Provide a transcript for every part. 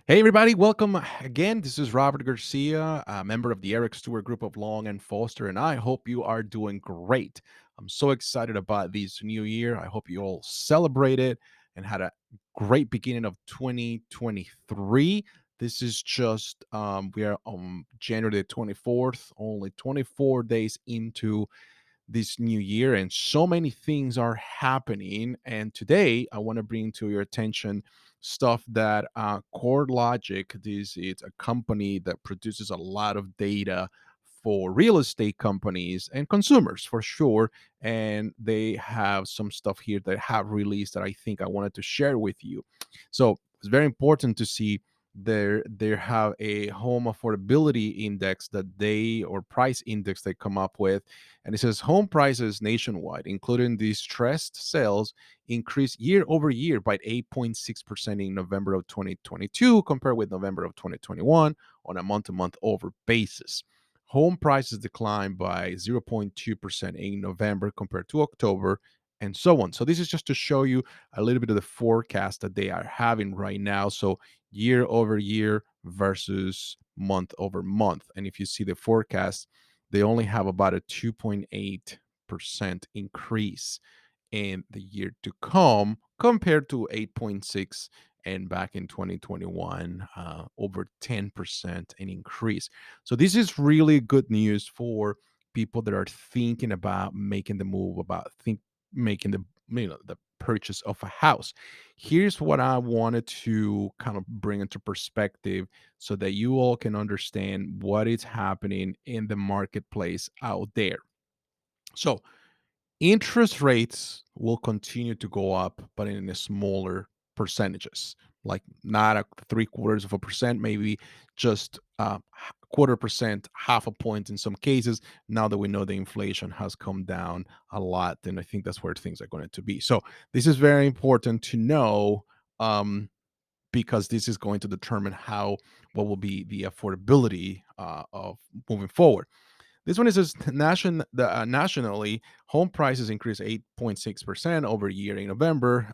Hey, everybody, welcome again. This is Robert Garcia, a member of the Eric Stewart Group of Long and Foster, and I hope you are doing great. I'm so excited about this new year. I hope you all celebrated and had a great beginning of 2023. This is just, we are on January the 24th, only 24 days into this new year, and so many things are happening. And today I want to bring to your attention stuff that Core Logic, this is a company that produces a lot of data for real estate companies and consumers for sure, and they have some stuff here that have released that I think I wanted to share with you. So it's very important to see they have a home affordability index that they, or price index they come up with, and it says home prices nationwide, including distressed sales, increased year over year by 8.6% in November of 2022 compared with November of 2021 on a month to month over basis. Home prices declined by 0.2% in November compared to October, and so on. So, this is just to show you a little bit of the forecast that they are having right now. So, year over year versus month over month. And if you see the forecast, they only have about a 2.8% increase in the year to come compared to 8.6 and back in 2021, over 10% an increase. So this is really good news for people that are thinking about making the move, about think making the purchase of a house. Here's what I wanted to kind of bring into perspective so that you all can understand what is happening in the marketplace out there. So, interest rates will continue to go up, but in a smaller percentages, like not a three quarters of a percent, maybe just quarter percent, half a point in some cases. Now that we know the inflation has come down a lot, then I think that's where things are going to be. So this is very important to know, because this is going to determine how what will be the affordability of moving forward. This one is says nationally, home prices increased 8.6% over a year in November.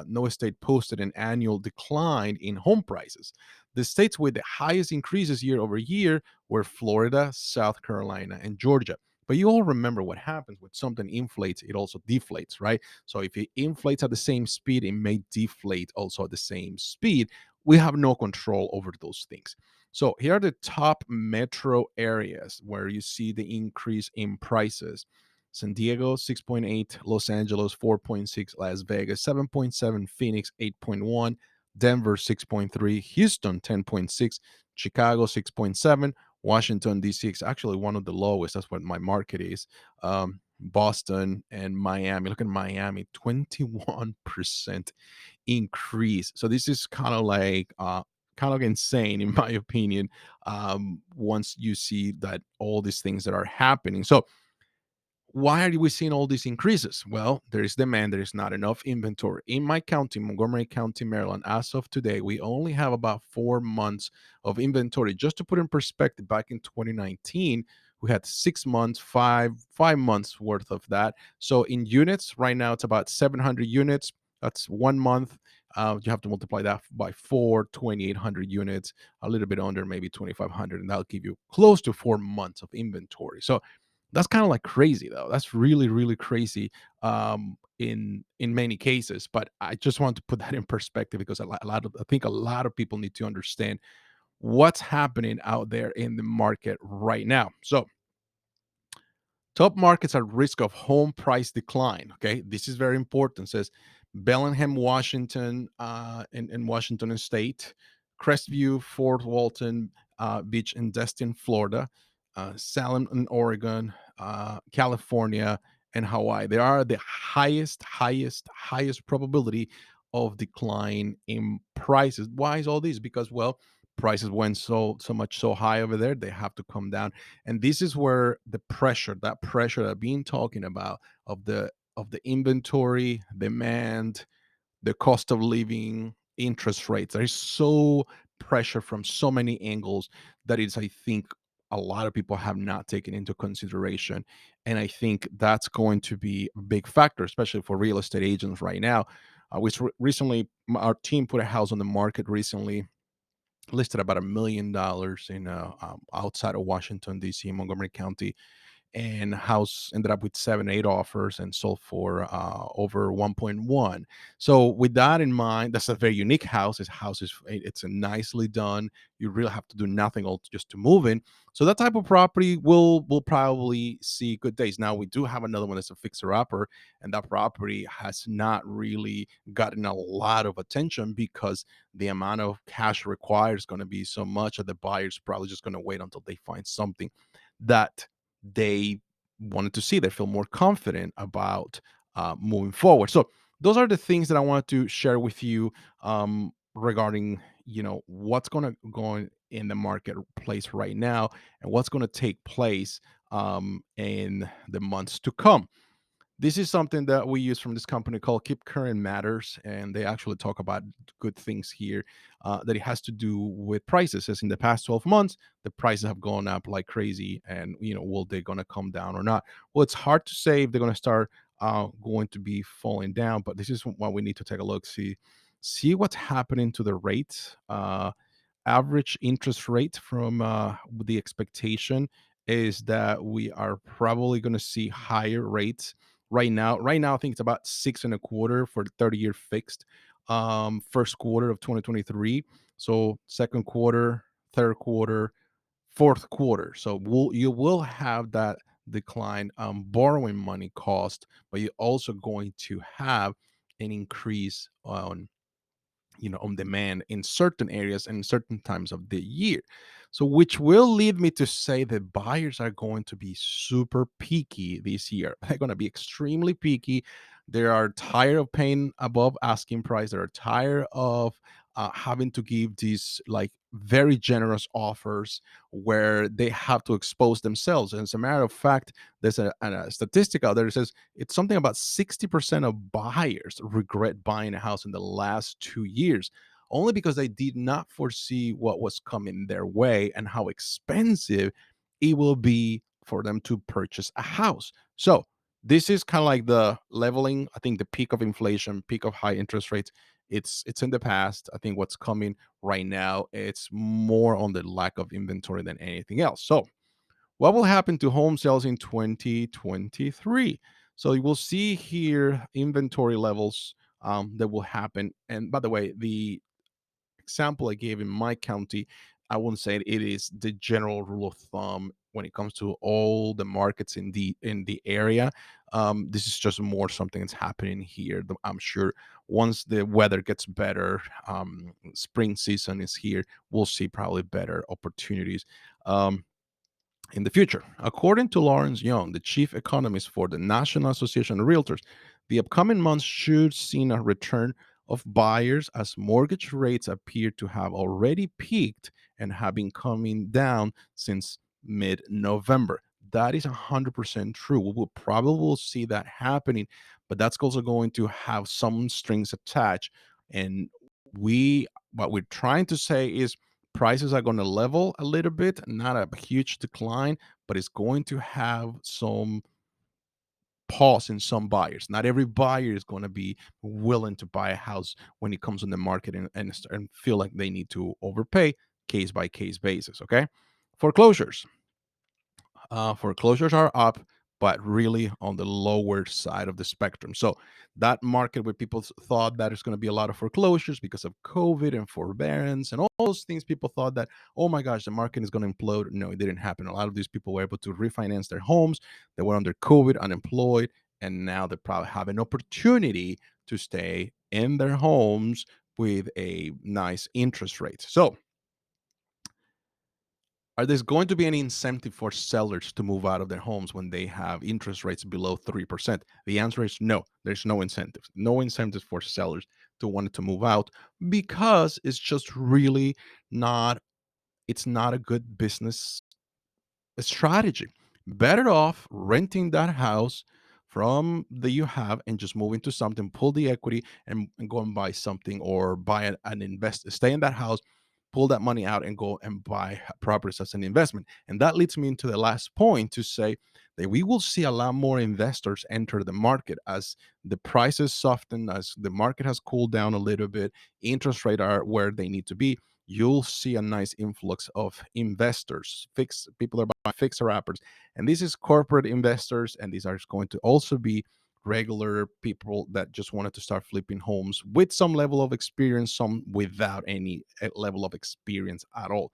No state posted an annual decline in home prices. The states with the highest increases year over year were Florida, South Carolina, and Georgia. But you all remember what happens when something inflates, it also deflates, right? So if it inflates at the same speed, it may deflate also at the same speed. We have no control over those things. So here are the top metro areas where you see the increase in prices. San Diego 6.8, Los Angeles 4.6, Las Vegas 7.7, Phoenix 8.1, Denver 6.3, Houston 10.6, Chicago 6.7, Washington D.C. is actually one of the lowest. That's what my market is. Boston and Miami. Look at Miami, 21% increase. So this is kind of insane in my opinion. Once you see that all these things that are happening. So why are we seeing all these increases? Well, there is demand, there is not enough inventory. In my county, Montgomery County, Maryland, as of today, we only have about 4 months of inventory. Just to put in perspective, back in 2019, we had 6 months, five months worth of that. So in units, right now it's about 700 units. That's 1 month. You have to multiply that by 2,800 units, a little bit under maybe 2,500, and that'll give you close to 4 months of inventory. So that's kind of like crazy though. That's really, really crazy, in many cases. But I just want to put that in perspective because I think a lot of people need to understand what's happening out there in the market right now. So top markets at risk of home price decline. Okay, this is very important. It says Bellingham, Washington, in Washington State, Crestview, Fort Walton Beach, and Destin, Florida, Salem in Oregon, California, and Hawaii. They are the highest probability of decline in prices. Why is all this? Because, well, prices went so much so high over there, they have to come down. And this is where that pressure that I've been talking about, of the inventory, demand, the cost of living, interest rates, there is so pressure from so many angles that is, I think, a lot of people have not taken into consideration. And I think that's going to be a big factor, especially for real estate agents right now. Recently, our team put a house on the market recently listed about $1 million in outside of Washington D.C. in Montgomery County, and house ended up with 7 8 offers and sold for over 1.1. So with that in mind, that's a very unique house. This house is it's a nicely done. You really have to do nothing else just to move in. So that type of property will probably see good days. Now we do have another one that's a fixer upper, and that property has not really gotten a lot of attention because the amount of cash required is going to be so much that the buyer's probably just going to wait until they find something that they wanted to see. They feel more confident about moving forward. So those are the things that I wanted to share with you regarding what's going to go on in the marketplace right now and what's going to take place in the months to come. This is something that we use from this company called Keep Current Matters, and they actually talk about good things here that it has to do with prices. As in the past 12 months, the prices have gone up like crazy, and will they going to come down or not? Well, it's hard to say if they're going to start going to be falling down, but this is what we need to take a look, see what's happening to the rates. Average interest rate from the expectation is that we are probably going to see higher rates right now. I think it's about 6.25 for the 30-year fixed, first quarter of 2023. So second quarter, third quarter, fourth quarter. So you will have that decline borrowing money cost, but you're also going to have an increase on demand in certain areas and certain times of the year. So which will lead me to say that buyers are going to be super picky this year. They're going to be extremely picky. They are tired of paying above asking price. They're tired of having to give these like very generous offers where they have to expose themselves. And as a matter of fact, there's a statistic out there that says it's something about 60% of buyers regret buying a house in the last 2 years, only because they did not foresee what was coming their way and how expensive it will be for them to purchase a house. So this is kind of like the leveling. I think the peak of inflation, peak of high interest rates. It's in the past. I think what's coming right now, it's more on the lack of inventory than anything else. So what will happen to home sales in 2023? So you will see here inventory levels that will happen. And by the way, the example I gave in my county, I wouldn't say it is the general rule of thumb when it comes to all the markets in the area. This is just more something that's happening here. I'm sure once the weather gets better, spring season is here, we'll see probably better opportunities. In the future. According to Lawrence Young, the chief economist for the National Association of Realtors, the upcoming months should see a return of buyers as mortgage rates appear to have already peaked and have been coming down since mid November. That is 100% true. We will probably will see that happening, but that's also going to have some strings attached. And what we're trying to say is prices are going to level a little bit, not a huge decline, but it's going to have some pause in some buyers. Not every buyer is going to be willing to buy a house when it comes on the market and feel like they need to overpay, case by case basis. Okay. Foreclosures. Foreclosures are up, but really on the lower side of the spectrum. So that market where people thought that there's going to be a lot of foreclosures because of COVID and forbearance and all those things, people thought that, oh my gosh, the market is going to implode. No, it didn't happen. A lot of these people were able to refinance their homes. They were under COVID, unemployed, and now they probably have an opportunity to stay in their homes with a nice interest rate. So are there going to be any incentive for sellers to move out of their homes when they have interest rates below 3%? The answer is no. There's no incentives. No incentives for sellers to want to move out because it's just really not it's not a good business strategy. Better off renting that house from that you have and just move into something, pull the equity and go and buy something or buy an invest, stay in that house, pull that money out and go and buy properties as an investment. And that leads me into the last point to say that we will see a lot more investors enter the market as the prices soften, as the market has cooled down a little bit, interest rates are where they need to be. you'll see a nice influx of investors, fix people are buying fixer uppers, and this is corporate investors, and these are going to also be regular people that just wanted to start flipping homes with some level of experience, some without any level of experience at all.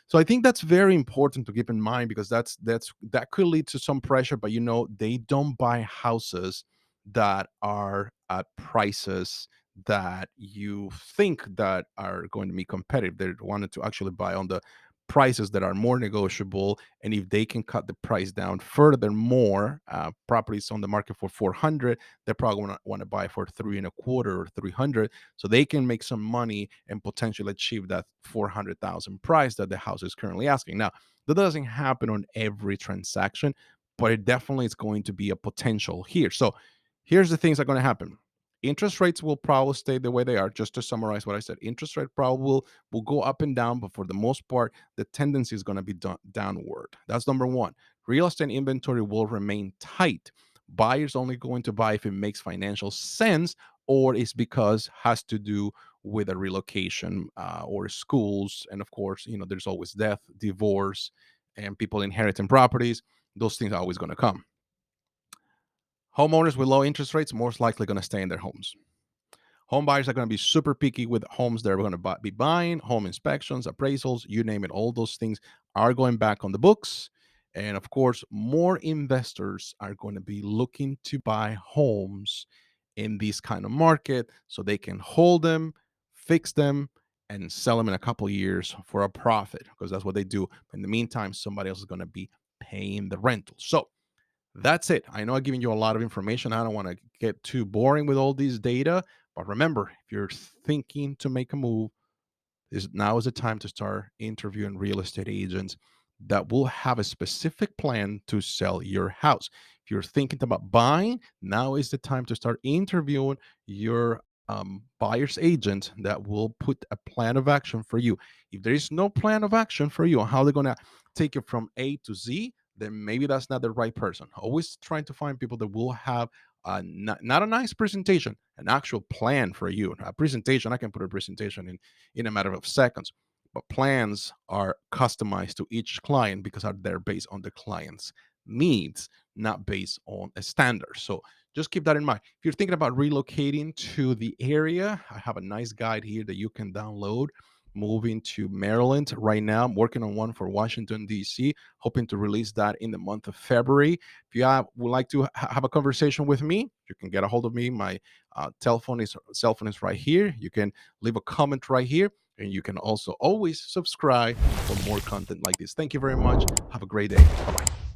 So I think that's very important to keep in mind, because that could lead to some pressure, but they don't buy houses that are at prices that you think that are going to be competitive. They wanted to actually buy on the prices that are more negotiable, and if they can cut the price down furthermore, properties on the market for 400, they're probably going to want to buy for three and a quarter or 300, so they can make some money and potentially achieve that 400,000 price that the house is currently asking. Now, that doesn't happen on every transaction, but it definitely is going to be a potential here. So here's the things that are going to happen. Interest rates will probably stay the way they are. Just to summarize what I said, interest rate probably will go up and down, but for the most part, the tendency is going to be downward. That's number one. Real estate inventory will remain tight. Buyers only going to buy if it makes financial sense, or it's because has to do with a relocation, or schools, and of course, there's always death, divorce, and people inheriting properties. Those things are always going to come. Homeowners with low interest rates most likely going to stay in their homes. Home buyers are going to be super picky with homes they're going to be buying. Home inspections, appraisals, you name it, all those things are going back on the books. And of course, more investors are going to be looking to buy homes in this kind of market so they can hold them, fix them, and sell them in a couple of years for a profit, because that's what they do. In the meantime, somebody else is going to be paying the rental. So that's it. I know I'm giving you a lot of information. I don't want to get too boring with all these data, but remember, if you're thinking to make a move, now is the time to start interviewing real estate agents that will have a specific plan to sell your house. If you're thinking about buying, now is the time to start interviewing your buyer's agent that will put a plan of action for you. If there is no plan of action for you on how they're going to take you from A to Z, then maybe that's not the right person. Always trying to find people that will have not a nice presentation, an actual plan for you. A presentation, I can put a presentation in a matter of seconds, but plans are customized to each client because they're based on the client's needs, not based on a standard. So just keep that in mind. If you're thinking about relocating to the area, I have a nice guide here that you can download. Moving to Maryland right now. I'm working on one for Washington, D.C., hoping to release that in the month of February. If you would like to have a conversation with me, you can get a hold of me. My cell phone is right here. You can leave a comment right here, and you can also always subscribe for more content like this. Thank you very much. Have a great day. Bye bye.